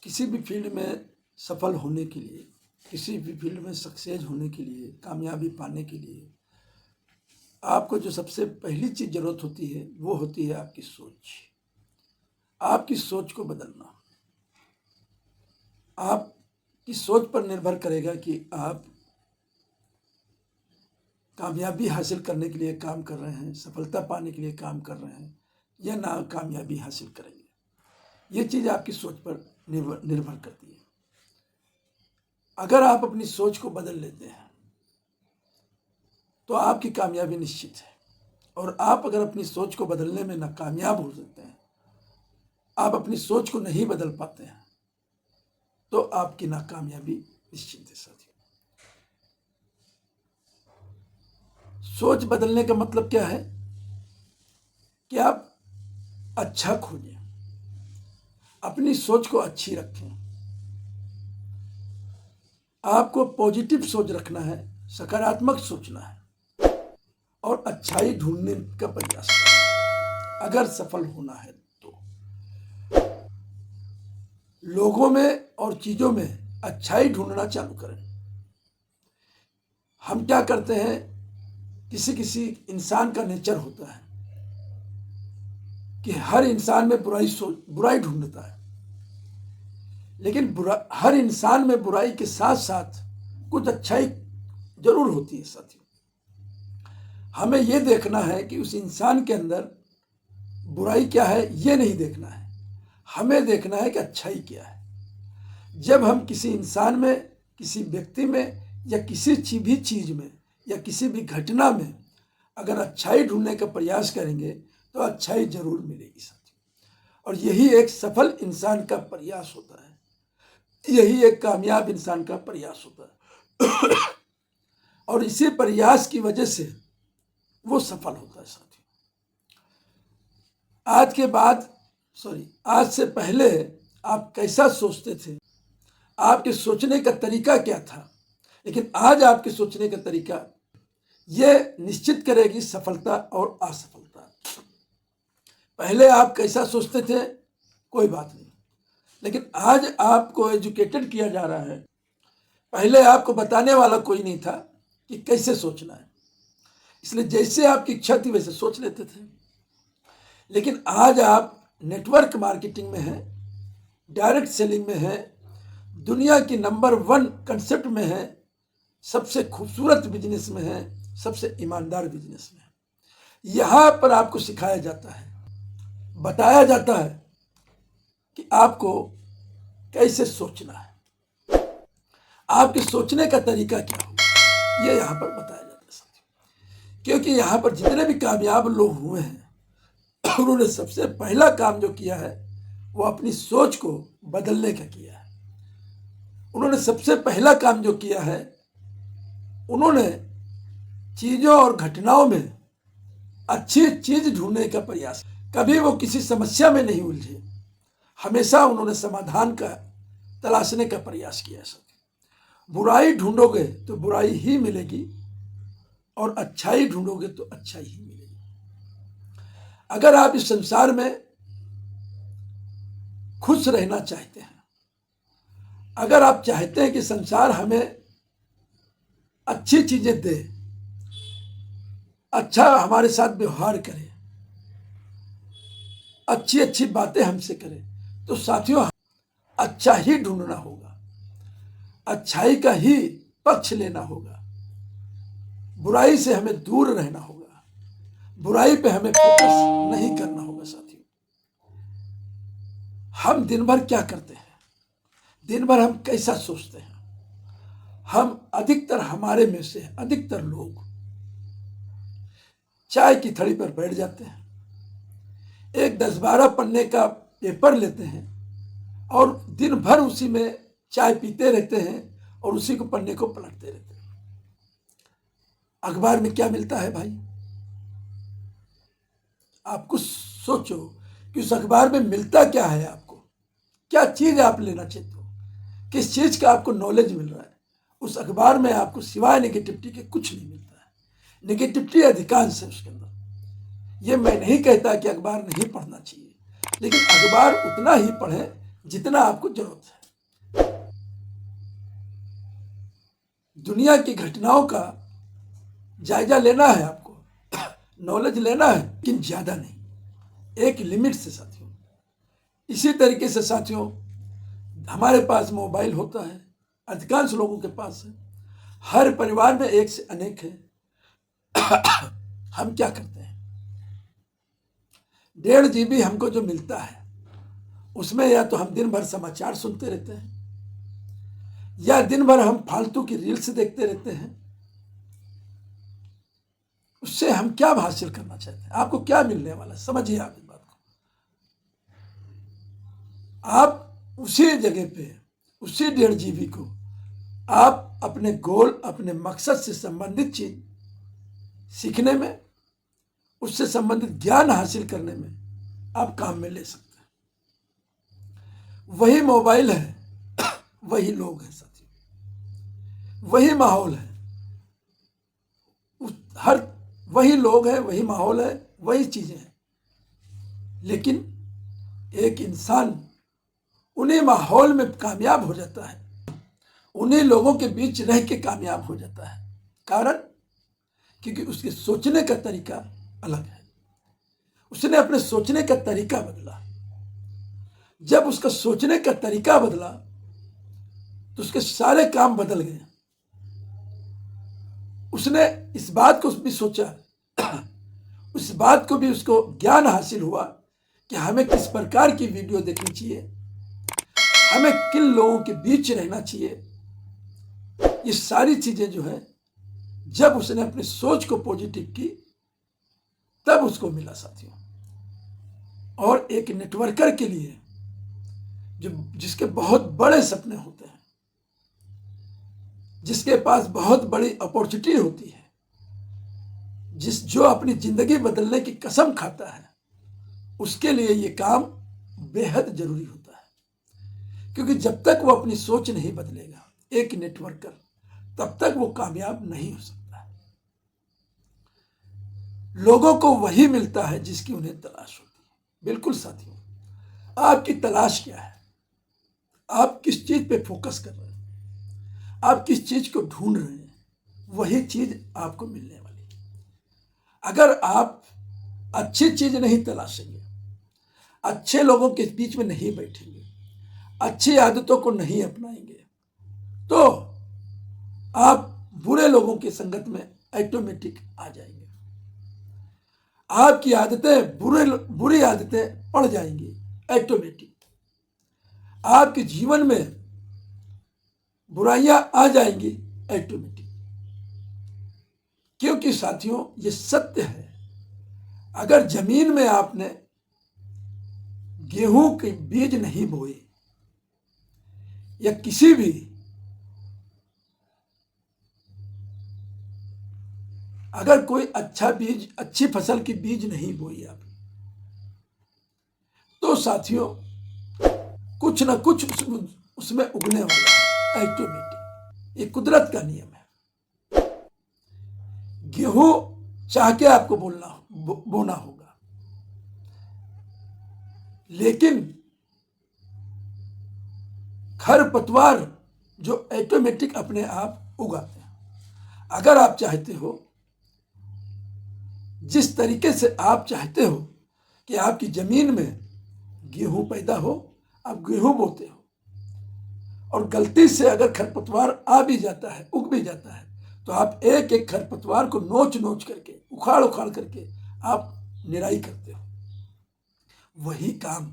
किसी भी फील्ड में सफल होने के लिए, किसी भी फील्ड में सक्सेस होने के लिए, कामयाबी पाने के लिए आपको जो सबसे पहली चीज़ ज़रूरत होती है वो होती है आपकी सोच। आपकी सोच को बदलना आपकी सोच पर निर्भर करेगा कि आप कामयाबी हासिल करने के लिए काम कर रहे हैं, सफलता पाने के लिए काम कर रहे हैं या नाकामयाबी हासिल करेंगे। ये चीज़ आपकी सोच पर निर्भर करती है। अगर आप अपनी सोच को बदल लेते हैं तो आपकी कामयाबी निश्चित है, और आप अगर अपनी सोच को बदलने में नाकामयाब हो सकते हैं, आप अपनी सोच को नहीं बदल पाते हैं, तो आपकी नाकामयाबी निश्चित है साथियों। सोच बदलने का मतलब क्या है कि आप अच्छा खोजें, अपनी सोच को अच्छी रखें। आपको पॉजिटिव सोच रखना है, सकारात्मक सोचना है और अच्छाई ढूंढने का प्रयास करना। अगर सफल होना है तो लोगों में और चीज़ों में अच्छाई ढूंढना चालू करें। हम क्या करते हैं, किसी किसी इंसान का नेचर होता है कि हर इंसान में बुराई ढूंढता है, लेकिन हर इंसान में बुराई के साथ साथ कुछ अच्छाई जरूर होती है साथियों। हमें यह देखना है कि उस इंसान के अंदर बुराई क्या है, ये नहीं देखना है, हमें देखना है कि अच्छाई क्या है। जब हम किसी इंसान में, किसी व्यक्ति में या किसी भी चीज में या किसी भी घटना में अगर अच्छाई ढूंढने का प्रयास करेंगे तो अच्छाई जरूर मिलेगी साथियों। और यही एक सफल इंसान का प्रयास होता है, यही एक कामयाब इंसान का प्रयास होता है और इसी प्रयास की वजह से वो सफल होता है साथियों। आज से पहले आप कैसा सोचते थे, आपके सोचने का तरीका क्या था, लेकिन आज आपके सोचने का तरीका ये निश्चित करेगी सफलता और असफलता। पहले आप कैसा सोचते थे कोई बात नहीं, लेकिन आज आपको एजुकेटेड किया जा रहा है। पहले आपको बताने वाला कोई नहीं था कि कैसे सोचना है, इसलिए जैसे आपकी इच्छा थी वैसे सोच लेते थे। लेकिन आज आप नेटवर्क मार्केटिंग में हैं, डायरेक्ट सेलिंग में हैं, दुनिया की नंबर 1 कंसेप्ट में हैं, सबसे खूबसूरत बिजनेस में हैं, सबसे ईमानदार बिजनेस में हैं। यहाँ पर आपको सिखाया जाता है, बताया जाता है कि आपको कैसे सोचना है, आपके सोचने का तरीका क्या होगा, ये यहाँ पर बताया जाता है साथियों। क्योंकि यहाँ पर जितने भी कामयाब लोग हुए हैं उन्होंने सबसे पहला काम जो किया है वो अपनी सोच को बदलने का किया है। उन्होंने सबसे पहला काम जो किया है, उन्होंने चीजों और घटनाओं में अच्छी चीज ढूंढने का प्रयास। कभी वो किसी समस्या में नहीं उलझे, हमेशा उन्होंने समाधान का तलाशने का प्रयास किया है। बुराई ढूंढोगे तो बुराई ही मिलेगी और अच्छाई ढूंढोगे तो अच्छाई ही मिलेगी। अगर आप इस संसार में खुश रहना चाहते हैं, अगर आप चाहते हैं कि संसार हमें अच्छी चीजें दे, अच्छा हमारे साथ व्यवहार करे, अच्छी अच्छी बातें हमसे करे, तो साथियों अच्छा ही ढूंढना होगा, अच्छाई का ही पक्ष लेना होगा, बुराई से हमें दूर रहना होगा, बुराई पे हमें फोकस नहीं करना होगा साथियों। हम दिन भर क्या करते हैं, दिन भर हम कैसा सोचते हैं। हम अधिकतर, हमारे में से अधिकतर लोग चाय की थड़ी पर बैठ जाते हैं, एक 10-12 पन्ने का पेपर लेते हैं और दिन भर उसी में चाय पीते रहते हैं और उसी को पन्ने को पलटते रहते हैं। अखबार में क्या मिलता है भाई, आप कुछ सोचो कि उस अखबार में मिलता क्या है, आपको क्या चीज आप लेना चाहते हो, किस चीज का आपको नॉलेज मिल रहा है। उस अखबार में आपको सिवाय नेगेटिविटी के कुछ नहीं मिलता है, नेगेटिविटी अधिकांश है उसके अंदर। ये मैं नहीं कहता कि अखबार नहीं पढ़ना चाहिए, लेकिन अखबार उतना ही पढ़ें जितना आपको जरूरत है। दुनिया की घटनाओं का जायजा लेना है आपको, नॉलेज लेना है, लेकिन ज्यादा नहीं, एक लिमिट से साथियों। इसी तरीके से साथियों, हमारे पास मोबाइल होता है, अधिकांश लोगों के पास है, हर परिवार में एक से अनेक है। हम क्या करते हैं, 1.5 GB हमको जो मिलता है उसमें या तो हम दिन भर समाचार सुनते रहते हैं, या दिन भर हम फालतू की रील्स देखते रहते हैं। उससे हम क्या हासिल करना चाहते हैं, आपको क्या मिलने वाला है, समझिए आप इस बात को। आप उसी जगह पे उसी 1.5 GB को आप अपने गोल, अपने मकसद से संबंधित चीज सीखने में, उससे संबंधित ज्ञान हासिल करने में आप काम में ले सकते हैं। वही मोबाइल है, वही लोग हैं साथियों, वही माहौल है, हर वही लोग हैं, वही माहौल है, वही चीजें हैं, लेकिन एक इंसान उन्हीं माहौल में कामयाब हो जाता है, उन्हीं लोगों के बीच रह के कामयाब हो जाता है। कारण क्योंकि उसके सोचने का तरीका अलग है, उसने अपने सोचने का तरीका बदला। जब उसका सोचने का तरीका बदला तो उसके सारे काम बदल गए। उसने इस बात को भी सोचा, उस बात को भी उसको ज्ञान हासिल हुआ कि हमें किस प्रकार की वीडियो देखनी चाहिए, हमें किन लोगों के बीच रहना चाहिए। ये सारी चीजें जो है, जब उसने अपनी सोच को पॉजिटिव की तब उसको मिला साथियों। और एक नेटवर्कर के लिए जो जिसके बहुत बड़े सपने होते हैं, जिसके पास बहुत बड़ी अपॉर्चुनिटी होती है, जो अपनी जिंदगी बदलने की कसम खाता है, उसके लिए ये काम बेहद जरूरी होता है। क्योंकि जब तक वो अपनी सोच नहीं बदलेगा एक नेटवर्कर, तब तक वो कामयाब नहीं हो सकता है। लोगों को वही मिलता है जिसकी उन्हें तलाश होती है। बिल्कुल साथियों, आपकी तलाश क्या है, आप किस चीज पे फोकस कर रहे हैं, आप किस चीज को ढूंढ रहे हैं, वही चीज आपको मिलने वाली है। अगर आप अच्छी चीज नहीं तलाशेंगे, अच्छे लोगों के बीच में नहीं बैठेंगे, अच्छी आदतों को नहीं अपनाएंगे, तो आप बुरे लोगों की संगत में ऑटोमेटिक आ जाएंगे। आपकी आदतें बुरी आदतें पड़ जाएंगी ऑटोमेटिक। आपके जीवन में बुराइयां आ जाएंगी ऑटोमेटिक। क्योंकि साथियों, ये सत्य है, अगर जमीन में आपने गेहूं के बीज नहीं बोए या किसी भी अगर कोई अच्छा बीज, अच्छी फसल की बीज नहीं बोई आप, तो साथियों कुछ ना कुछ उसमें उगने वाला है ऑटोमेटिक। ये कुदरत का नियम है। गेहूं चाह के आपको बोना होगा, लेकिन खरपतवार जो ऑटोमेटिक अपने आप उगाते हैं। अगर आप चाहते हो, जिस तरीके से आप चाहते हो कि आपकी जमीन में गेहूं पैदा हो, आप गेहूं बोते हो, और गलती से अगर खरपतवार आ भी जाता है, उग भी जाता है, तो आप एक एक खरपतवार को नोच नोच करके, उखाड़ उखाड़ करके आप निराई करते हो। वही काम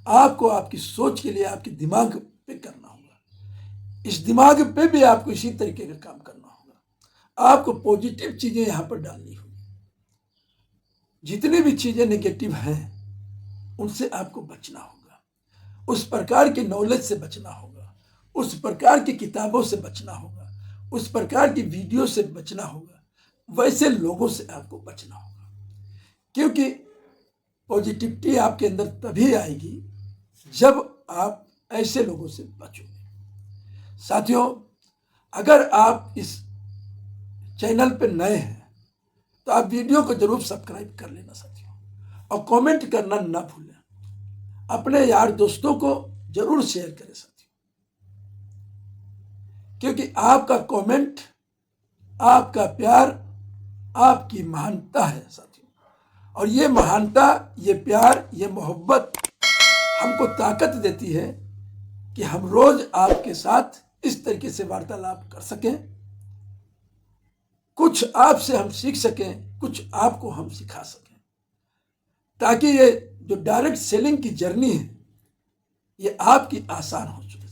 आपको आपकी सोच के लिए आपके दिमाग पे करना होगा। इस दिमाग पे भी आपको इसी तरीके का काम करना होगा। आपको पॉजिटिव चीजें यहां पर डालनी होगी। जितनी भी चीजें नेगेटिव हैं उनसे आपको बचना होगा, उस प्रकार के नॉलेज से बचना होगा, उस प्रकार की किताबों से बचना होगा, उस प्रकार की वीडियो से बचना होगा, वैसे लोगों से आपको बचना होगा। क्योंकि पॉजिटिविटी आपके अंदर तभी आएगी जब आप ऐसे लोगों से बचोगे। साथियों, अगर आप इस चैनल पर नए हैं तो आप वीडियो को जरूर सब्सक्राइब कर लेना साथियों, और कमेंट करना ना भूलें। अपने यार दोस्तों को जरूर शेयर करें साथियों, क्योंकि आपका कमेंट, आपका प्यार, आपकी महानता है साथियों। और ये महानता, ये प्यार, ये मोहब्बत हमको ताकत देती है कि हम रोज आपके साथ इस तरीके से वार्तालाप कर सकें, कुछ आपसे हम सीख सकें, कुछ आपको हम सिखा सकें, ताकि ये जो डायरेक्ट सेलिंग की जर्नी है ये आपकी आसान हो चुके।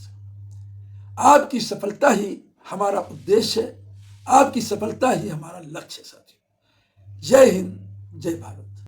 आपकी सफलता ही हमारा उद्देश्य है, आपकी सफलता ही हमारा लक्ष्य है साथियों। जय हिंद, जय भारत।